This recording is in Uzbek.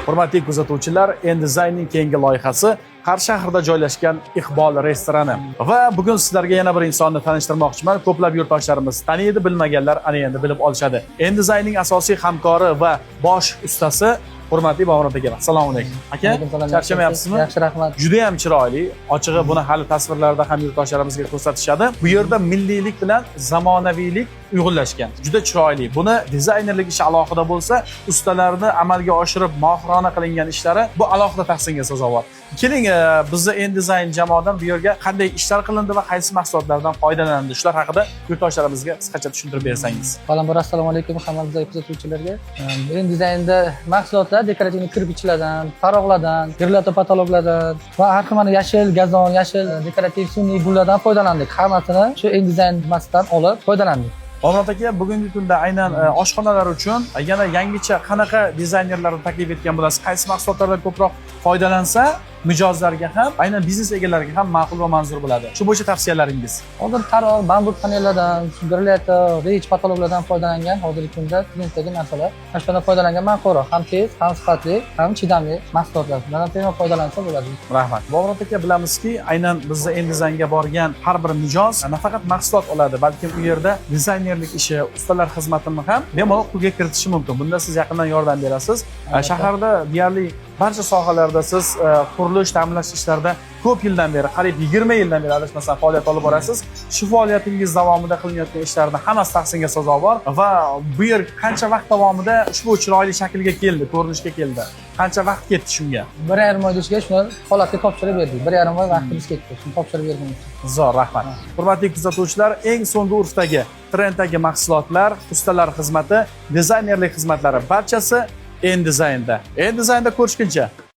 Hurmatli kuzatuvchilar, Endizayning keyingi loyihasi Qarshi shahrida joylashgan Iqbol restorani. Va bugun sizlarga yana bir insonni tanishtirmoqchiman. Ko'plab yurtdoshlarimiz taniydi, bilmaganlar ana endi bilib olishadi. Endizayning asosiy hamkori va bosh ustasi hurmatli Bobomurod aka. Assalomu alaykum. Aka, charchamayapsizmi? Yaxshi, rahmat. Juda ham chiroyli. Ochig'i buni hali tasvirlarda ham yurtdoshlarimizga ko'rsatishadi. Bu yerda milliylik bilan zamonaviylik uyg'unlashgan. Juda chiroyli. Buni dizaynerlik ishi alohida bo'lsa, ustalarni amalga oshirib mohirona qilingan ishlari bu alohida tahsinga sazovor. Keling, bizni Endizayn jamoadan bu yerga qanday ishlar qilindi va qaysi mahsulotlardan foydalandi, shular haqida yurtdoshlarimizga qisqacha tushuntirib bersangiz. Avvalambor assalomu alaykum hamma kuzatuvchilarga. Endizaynda mahsulotlar dekorativ kirpichlardan, farog'lardan, grillatör patologlardan va har xil mana yashil gazon, yashil dekorativ sun'iy gullardan foydalandik. Hammasini shu Endizayn masdan olib foydalandik. Bobomurod aka, bugungi kunda aynan oshxonalar uchun yana yangicha qanaqa dizaynerlarni taklif etgan bo'lasiz? Qaysi mahsulotlardan ko'proq foydalansa mijozlarga ham, aynan biznes egalariga ham ma'qul va manzur bo'ladi? Shu bo'yicha tavsiyalaringiz. Hozir qaror bambuk panellardan, grillatör, rich patologlardan foydalangan hozirgi kunda trenddagi narsalar. Shundan foydalangan ma'qulroq, ham tez, ham sifatli, ham chidamli mahsulotlar. Bundan tez foydalansa bo'ladi. Rahmat. Bobomurod aka, bilamizki, aynan bizda Endizaynga borgan har bir mijoz nafaqat mahsulot oladi, balki u yerda dizaynerlik ishi, ustalar xizmatini ham bemalol qo'lga kiritishi mumkin. Bunda siz yaqindan yordam berasiz. Shaharda deyarli barcha sohalarda siz qurilish, ta'mirlash ishlarida ko'p yildan beri, qariyb 20 yildan beri adashmasam faoliyat olib borasiz. Shu faoliyatingiz davomida qilinayotgan ishlarning hammasi tahsinga sazovor va bu yer qancha vaqt davomida ushbu chiroyli shaklga keldi, ko'rinishga keldi? Qancha vaqt ketdi shunga? 1,5 oy ishga shuni holatga topshirib berdik. 1,5 oy vaqtimiz ketdi. Shuni topshirib berganimiz uchun. Zo'r, rahmat. Hurmatli kuzatuvchilar, eng so'nggi urfdagi, trenddagi mahsulotlar, ustalar xizmati, dizaynerlik xizmatlari barchasi Endizaynda. Endizaynda ko'rishguncha